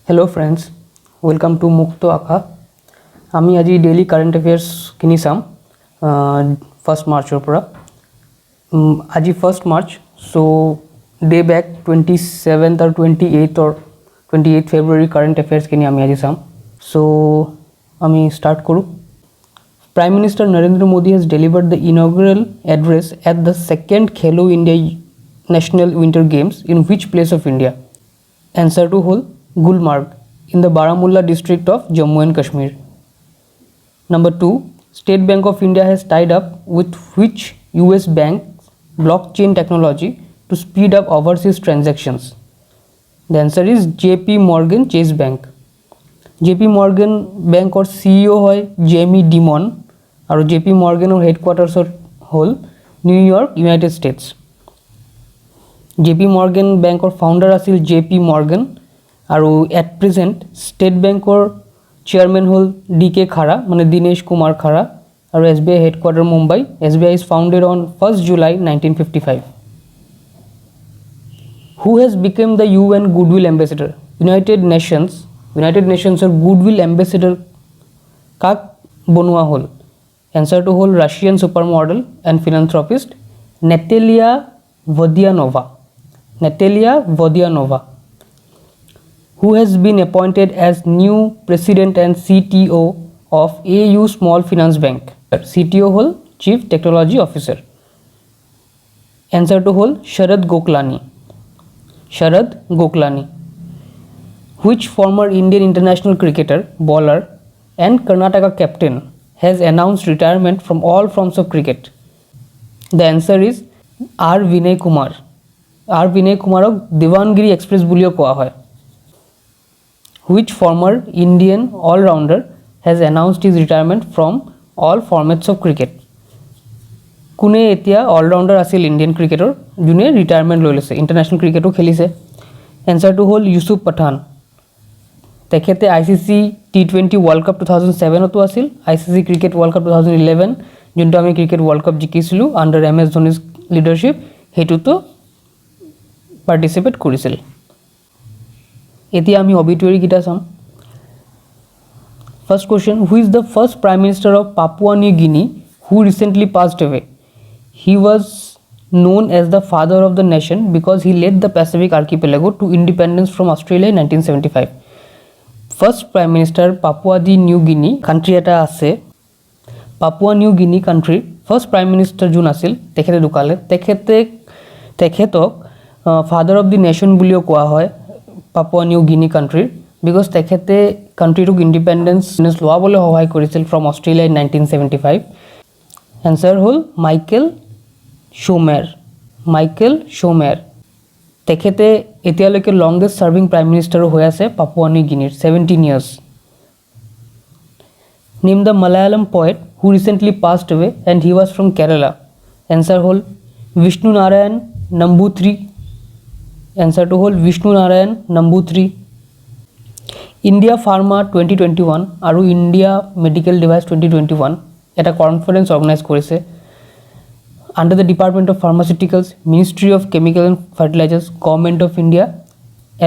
Hello friends, welcome to मुक्तो आखा। आमी आज डेली कारेंट अफेयर्स किनी चाम 1 मार्चर পৰা। आज 1 मार्च, सो डे बैक 27 और 28 फेब्रुआरी कारेंट अफेयर्स किनी आमी आज चाम। सो आमी स्टार्ट करूँ। Prime Minister Narendra Modi has delivered the inaugural address at the second Khelo India National Winter Games in which place of India? Answer to whole Gulmarg in the Baramulla district of Jammu and Kashmir. Number 2, State Bank of India has tied up with which US bank blockchain technology to speed up overseas transactions? The answer is JP Morgan Chase Bank. JP Morgan Bank और CEO है Jamie demon और JP Morgan और headquarters हल New York United states. JP Morgan bank और founder आसिल JP Morgan और at present state bank और chairman हल DK खारा माने दिनेश कुमार खारा और SBI headquarter Mumbai. SBI is founded on 1st July 1955. Who has become the UN Goodwill Ambassador? United Nations और गुडविल एम्बेसडर काक बनवा हल? एंसर टू हल Russian supermodel and philanthropist Natalia Vodianova. Who has been appointed as new president and CTO of AU small finance bank? CTO हल chief technology officer. Answer टू हल Sharad Goklani. Which former Indian international cricketer, bowler and Karnataka captain has announced retirement from all forms of cricket? The answer is R. Vinay Kumar. R. Vinay Kumarok Devangiri Express बुलियो कोआ है। Which former Indian all-rounder has announced his retirement from all formats of cricket? कुने एतिया all-rounder आसिल Indian cricketer जुने retirement লৈ লৈছে, international क्रिकेटो खेलिছে। Answer टू हल यूसुफ पठान। तेखेते ICC T20 वर्ल्ड कप 2007 आसिल, ICC क्रिकेट वर्ल्ड कप 2011 जो आम क्रिकेट वर्ल्ड कप जिकिছিলোঁ आंडार MS धोनीज लिडारशिप हेतुतो पार्टिसिपेट करिছিল। एतिया आमी ऑबिटुअरी किटा चाम। First question, who is the first prime minister of Papua New Guinea who recently passed away? He was known as the father of the nation because he led the Pacific archipelago to independence from Australia in 1975. First Prime Minister Papua New Guinea country eta ase, Papua New Guinea country first Prime Minister jun asil tekhete dukale tekhetok father of the nation bulio koa hoy Papua New Guinea country because tekhete country tok independence loa bole hohai korisil from Australia in 1975. Answer hol Michael Schomer। तेखेते एतियाলৈকে longest serving prime minister हो आसे Papua New गिनीर 17 years। Name the Malayalam poet who recently passed away and he was from Kerala? Answer होल Vishnu Narayan Namboothiri. Answer टू होल Vishnu Narayan Namboothiri. India pharma 2021 और India medical device 2021 এটা কনফারেন্স অর্গানাইজ করেছে under the Department of Pharmaceuticals, Ministry of Chemical and Fertilizers, Government of India,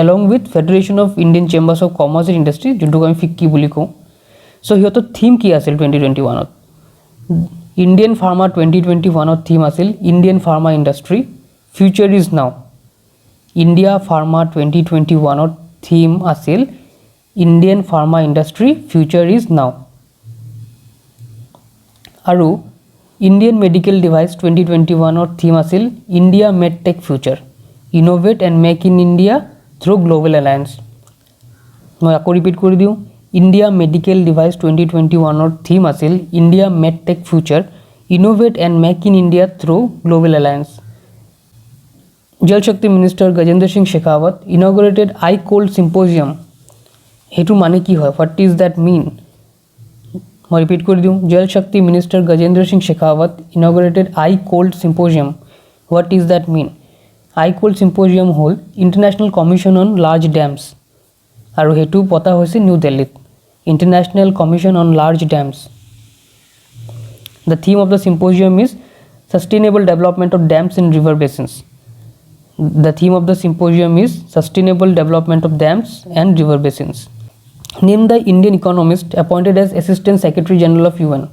along with Federation of Indian Chambers of Commerce and Industry, जोंटो आमी FICCI बुली कওঁ। सो हिहतर theme की आसिल 2021 Indian pharma 2021 theme आसिल Indian pharma industry future is now. India pharma 2021 theme आसिल Indian pharma industry future is now. और Indian medical device 2021 theme आसिल India medtech future innovate and make in India through global alliance. मैं आको repeat कर दिওঁ India medical device 2021 theme आसिल India medtech future innovate and make in India through global alliance. Jal Shakti minister Gajendra Singh Shekhawat inaugurated ICOLD symposium हेतु माने कि है, what is that mean? मैं रिपीट कर दूँ Jal Shakti minister Gajendra Singh Shekhawat inaugurated ICOLD symposium, what is that mean? ICOLD symposium हल international commission on large dams और हेतु पता होइसे न्यू दिल्लीत international commission on large dams. The theme of the symposium is sustainable development of dams in river basins. The theme of the symposium is Sustainable Development of Dams and River Basins. Name the Indian economist appointed as Assistant Secretary General of UN.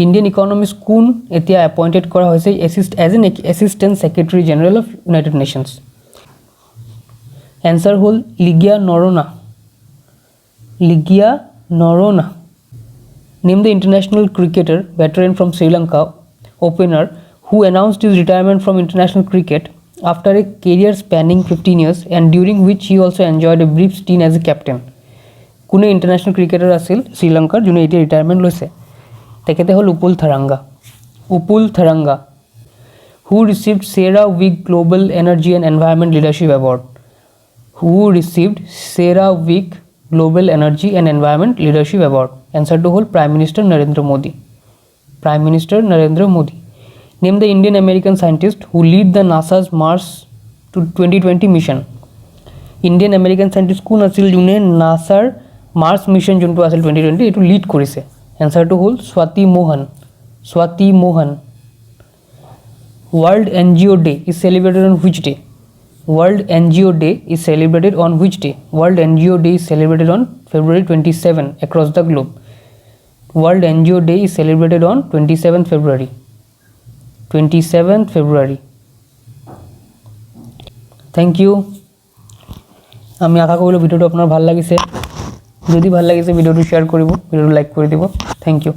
Indian economist কোন এতিয়া appointed কৰা হৈছে as an Assistant Secretary General of United Nations. Answer হল লিগিয়া নরনা. লিগিয়া নরনা. Name the international cricketer, veteran from Sri Lanka, opener, who announced his retirement from international cricket after a career spanning 15 years and during which he also enjoyed a brief stint as a captain. কোনে international cricketer আছিল শ্ৰীলংকাৰ যোনে এতিয়া retirement লৈছে তেখেতে হ'ল Upul Tharanga. Upul Tharanga who received CERAWeek global energy and environment leadership award. Who received CERAWeek global energy and environment leadership award. এনচাৰটো হ'ল prime minister Narendra Modi. Prime minister Narendra Modi. Name the Indian American scientist who led the NASA's Mars to 2020 mission. Indian American scientist কোন আছিল যোনে নাছাৰ March mission যোনটো আছিল 2020 এইটো lead কৰিছে. এনচাৰটো হ'ল স্বাতী মোহন. স্বাতী মোহন. World NGO Day is celebrated on which day? World NGO Day is celebrated on which day? World NGO Day is celebrated on February 27 across the globe. World NGO Day is celebrated on 27th February. 27th February. Thank you. আমি আশা কৰিলোঁ ভিডিঅ'টো আপোনাৰ ভাল লাগিছে. যদি ভাল লাগিছে ভিডিঅ'টো শ্বেয়াৰ কৰিব, ভিডিঅ'টো লাইক কৰি দিব. Thank you.